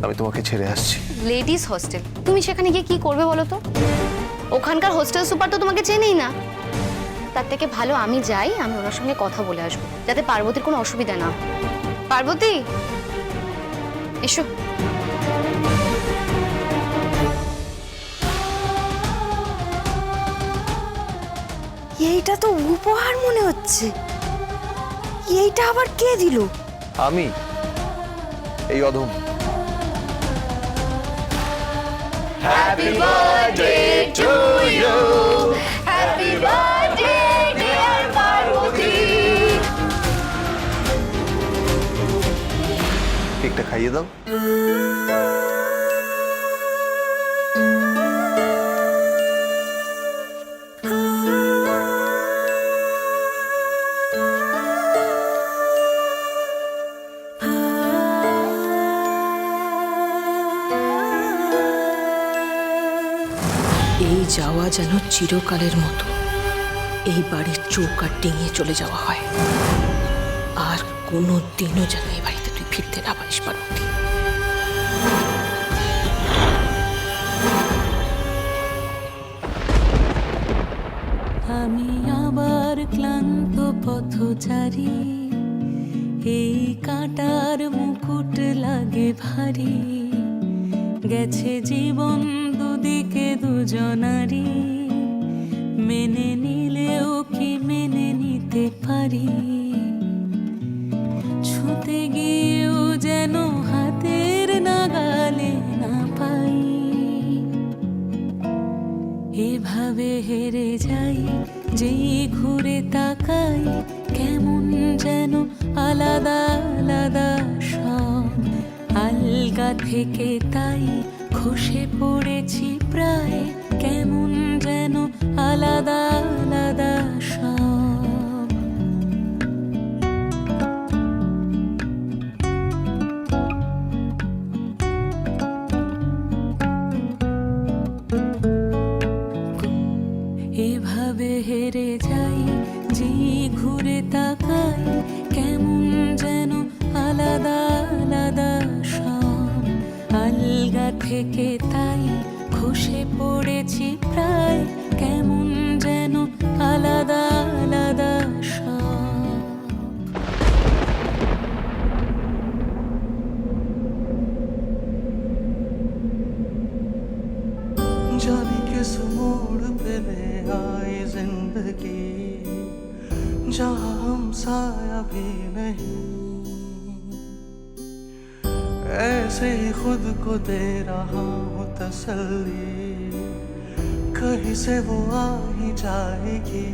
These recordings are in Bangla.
আমি তোমাকে ছেড়ে আসছি। লেডিস হস্টেল, তুমি সেখানে গিয়ে কি করবে বলো তো? ওখানকার হোস্টেল সুপার তো তোমাকে চেনেই না। তার থেকে ভালো আমি যাই, আমি ওনার সঙ্গে কথা বলে আসবো, যাতে পার্বতীর কোনো অসুবিধা না। পার্বতী, এসো। এইটা তো উপহার মনে হচ্ছে। এইটা আবার কে দিল? আমি, এই অধম। Happy birthday to you. Happy birthday dear Parvati. কেকটা খাইয়ে দাও। এই যাওয়া যেন চিরকালের মতো এই বাড়ির চৌকাঠ ডিঙিয়ে চলে যাওয়া হয়, আর কোনো দিনও যেন এই বাড়িতে তুই ফিরতে না পারিস পার্বতী। আমি আবার ক্লান্ত পথচারী, এই কাঁটার মুকুট লাগে ভারী, গেছে জীবন দুদিকে দুজনারই, মেনে নিলেও কি মেনে নিতে পারি, ছুঁতে গিয়েও যেন হাতের নাগালে না পাই, এভাবে হেরে যাই যেই ঘুরে তাকাই, কেমন যেন আলাদা আলাদা সব, আলগা থেকে তাই খসে পড়েছি প্রায়, কেমন যেন আলাদা আলাদা সব। এভাবে হেরে যাই যেই ঘুরে তাকাই, কেমন যেন আলাদা আলাদা সব, আলগা থেকে তাই খসে পড়েছি প্রায়, কেমন যেন আলাদা আলাদা সব। जाने किस मोड़ पे ले आई जिंदगी, जहाँ हम साया भी नहीं, ऐसे ही खुद को दे रहा हूँ तसल्ली, कहीं से वो आ ही जाएगी।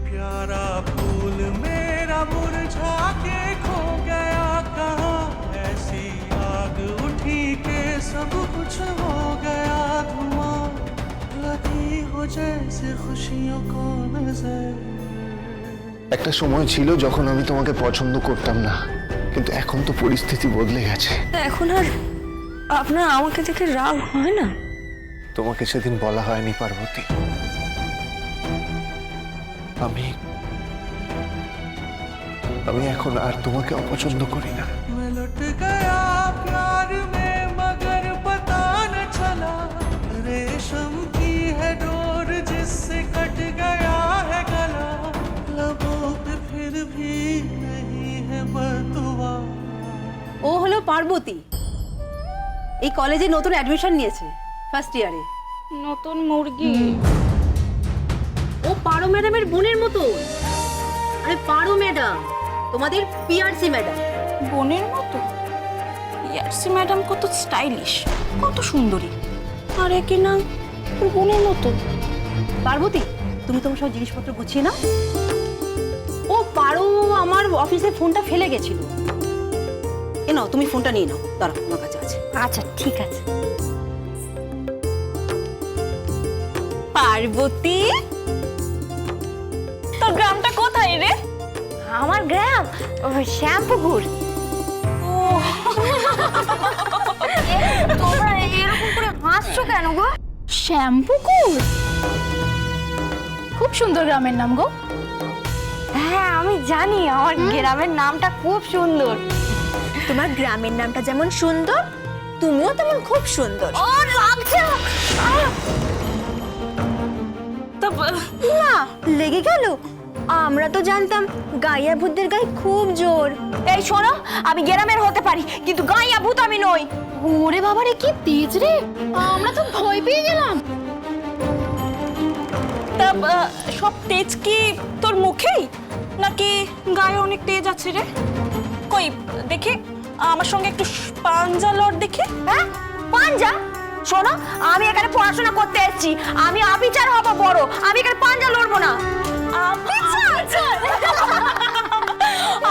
प्यारा फूल मेरा मुरझा के खो गया कहाँ, ऐसी आग उठी के सब कुछ हो गया धुआं, लगी हो जैसे खुशियों को नजर। একটা সময় ছিল যখন আমি তোমাকে পছন্দ করতাম না, কিন্তু এখন তো পরিস্থিতি বদলে গেছে। এখন আর আপনার আমাকে দেখে রাগ হয় না? তোমাকে সেদিন বলা হয়নি পার্বতী, আমি এখন আর তোমাকে অপছন্দ করি না। मैं लुट गया प्यार में मगर पता न चला, रेशम की है डोर जिससे कट गया है गला, लबों पे फिर भी नहीं है बतुआ। ও হলো পার্বতী, এই কলেজে নতুন অ্যাডমিশন নিয়েছে ফার্স্ট ইয়ারে। নতুন মুরগি। ও পারো ম্যাডামের বোনের মতো। আরে পারো ম্যাডাম, তোমাদের পিআরসি ম্যাডাম। বোনের মতো? ইয়ার্সি ম্যাডাম কত স্টাইলিশ, কত সুন্দরী, আর একে না বোনের মতো। পার্বতী, তুমি তোমার সব জিনিসপত্র গুছিয়ে নাও। ও পারো আমার অফিসে ফোনটা ফেলে গেছিল। এ নাও, তুমি ফোনটা নিয়ে নাও, দাঁড়াও আমার কাছে আছে। আচ্ছা ঠিক আছে। পার্বতী, তোর গ্রামটা কোথায় রে? আমার গ্রাম শ্যামপুকুর। তোমরা এরকম করে হাসছো কেন গো? শ্যামপুকুর, খুব সুন্দর গ্রামের নাম গো। হ্যাঁ আমি জানি, আমার গ্রামের নামটা খুব সুন্দর। তোমার গ্রামের নামটা যেমন সুন্দর, তুমিও তেমন খুব সুন্দর। ও লাগছে না, লেগে গেল। আমরা তো জানতাম গাইয়া ভূতদের গায়ে খুব জোর। এই শোনো, আমি গ্রামের হতে পারি কিন্তু গাইয়া ভূত আমি নই। ওরে বাবারে কি তেজ রে, আমরা তো ভয় পেয়ে গেলাম। তা সব তেজ কি তোর মুখেই নাকি গায়ে অনেক তেজ আছে রে? কই দেখি, আমার সঙ্গে একটু পাঞ্জা লড় দেখি। হ্যাঁ, পাঞ্জা? শোনো, আমি এখানে পড়াশোনা করতে এসেছি, আমি আপিচার হব বড়, আমি এখানে পাঞ্জা লড়বো না।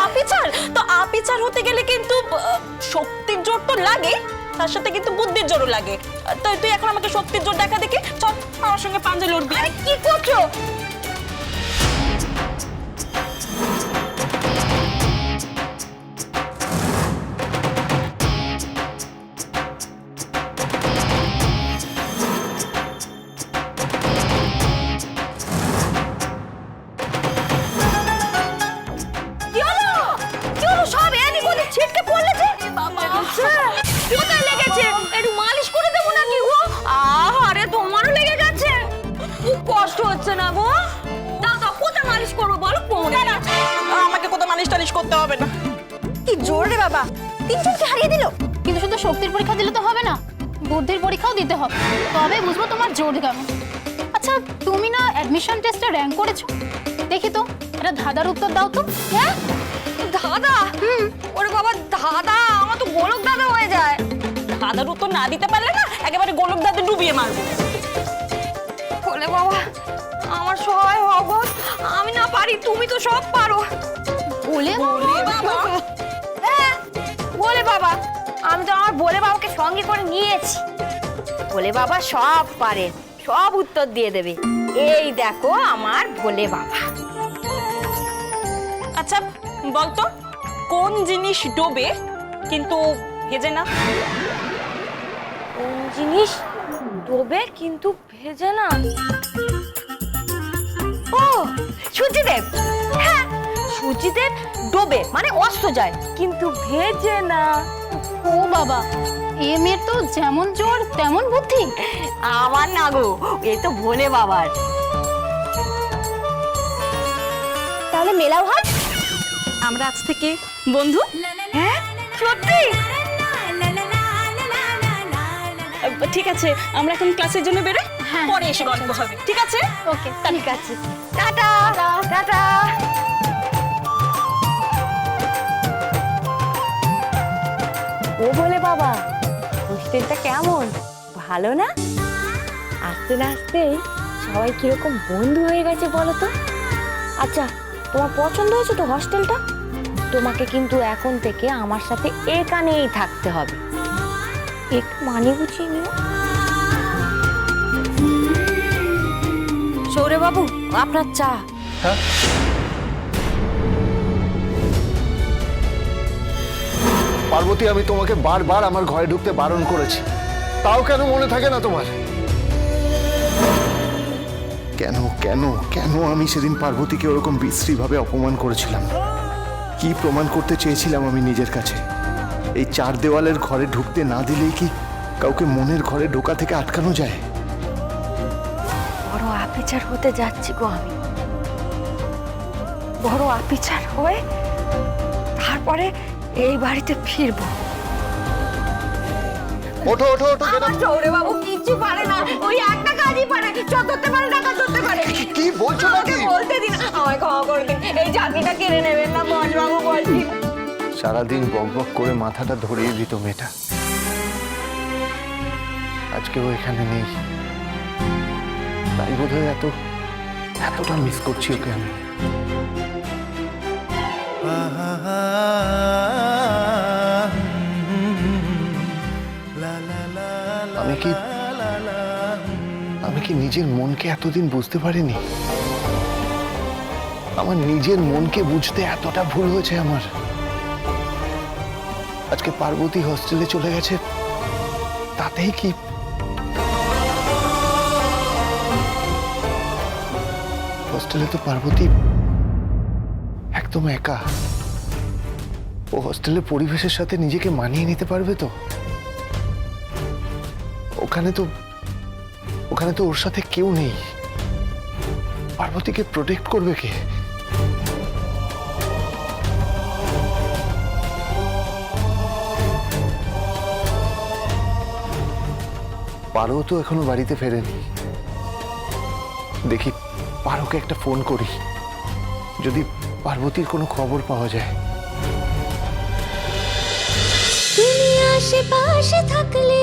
আপিচার তো আপিচার হতে গেলে কিন্তু শক্তির জোর তো লাগে, তার সাথে কিন্তু বুদ্ধির জোরও লাগে। তো তুই এখন আমাকে শক্তির জোর দেখা দেখি, চল আমার সঙ্গে পাঞ্জা লড়বি। আরে কি করছো? কি হলো? কি হলো? সব এদিক ওদিক ছিটকে পড়লে যে? কোথায় লেগেছে? একটু মালিশ করে দেবো নাকি গো? আরে তোমারও লেগে গেছে? খুব কষ্ট হচ্ছে না গো? দাও দাও, কোথায় মালিশ করবো বলো? কোমরে। আমাকে কোথাও মালিশ টালিশ করতে হবে না। কি জোর রে বাবা, তিনজনকে হারিয়ে দিল। কিন্তু শুধু শক্তির পরীক্ষা দিলে তো হবে না, বুদ্ধির পরীক্ষাও দিতে হবে, তবে বুঝবো তোমার জোর কেমন। আচ্ছা, তুমি না অ্যাডমিশন টেস্টে র্যাঙ্ক করেছো, দেখি তো এটা ধাঁধার উত্তর দাও তো। হ্যাঁ, দাদা? ওরে বাবা, দাদা আমার তো গোলক দাদা হয়ে যায়। দাদার উত্তর না দিতে পারলে না একেবারে গোলক দাদা ডুবিয়ে মারবো। বলে বাবা, আমার সহায় হও গো, আমি না পারি, তুমি তো সব পারো। বলে বাবা, হ্যাঁ বলে বাবা, আমি তো আমার বলে বাবাকে সঙ্গে করে নিয়েছি। বলে বাবা সব পারে, সব উত্তর দিয়ে দেবে। এই দেখো আমার ভোলে বাবা। আচ্ছা বলতো, কোন জিনিস ডোবে কিন্তু ভেজে না? কোন জিনিস ডোবে কিন্তু ভেজে না? ও, সূর্যদেব। হ্যাঁ, সূর্যদেব ডোবে মানে অস্ত যায় কিন্তু ভেজে না। ও বাবা, এ মেয়ের তো যেমন জোর তেমন বুদ্ধি। আমার না গো, এ তো ভোলে বাবার। তাহলে মেলাও হাত। আমরা আজ থেকে বন্ধু। হ্যাঁ, সত্যি? ঠিক আছে, আমরা এখন ক্লাসের জন্য বেরোই, পরে এসে গল্প হবে। ঠিক আছে? ওকে, ঠিক আছে, টাটা টাটা। ও বলে বাবা, হোস্টেলটা কেমন, ভালো না? আস্তে না আস্তেই সবাই কিরকম বন্ধু হয়ে গেছে বলো তো। আচ্ছা, তোমার পছন্দ হয়েছে তো হোস্টেলটা? তোমাকে কিন্তু এখন থেকে আমার সাথে এখানেই থাকতে হবে, একটু মানে গুছিয়ে নিও। সৌরে বাবু, আপনার চা। হ্যাঁ, পার্বতী, আমি তোমাকে বারবার আমার ঘরে ঢুকতে বারণ করেছি, তাও কেন মনে থাকে না তোমার? কেন কেন কেন আমি সেদিন পার্বতীকে ওরকম বিশ্রীভাবে অপমান করেছিলাম? কি প্রমাণ করতে চেয়েছিলাম আমি নিজের কাছে? এই চার দেওয়ালের ঘরে ঢুকতে না দিলেই কি কাউকে মনের ঘরে ঢোকা থেকে আটকানো যায়? বড় আপিচার হতে যাচ্ছি গো আমি, বড় আপিচার হয়ে তারপরে এই বাড়িতে ফিরবো। ওঠো ওঠো ওঠো, get up! সৌরে বাবু কিচ্ছু পারে না, ওই একটা কাজই পারে, চতুর্থ পারে, টাকা ধরতে পারে। কি বলছো নাকি? বলতে দিন, আমায় ক্ষমা করে দিন, এই চাকরিটা কেড়ে নেবেন না বস বাবু, বলছি। সারাদিন বকবক করে মাথাটা ধরিয়ে দিত মেয়েটা, আজকে ও এখানে নেই, তাই বোধহয় এতটা মিস করছি ওকে আমি। আমি কি নিজের মনকে এতদিন বুঝতে পারিনি? আমার নিজের মনকে বুঝতে এতটা ভুল হয়েছে আমার। আজকে পার্বতী হোস্টেলে চলে গেছে, তাতেই কি? হোস্টেলে তো পার্বতী একদম একা, ও হস্টেলের পরিবেশের সাথে নিজেকে মানিয়ে নিতে পারবে তো? ওখানে তো ওর সাথে কেউ নেই। পার্বতীকে প্রোটেক্ট করবে কে? পারো তো এখনো বাড়িতে ফেরেনি। দেখি পারোকে একটা ফোন করি, যদি পার্বতীর কোনো খবর পাওয়া যায়। তুমি আশেপাশে থাকলে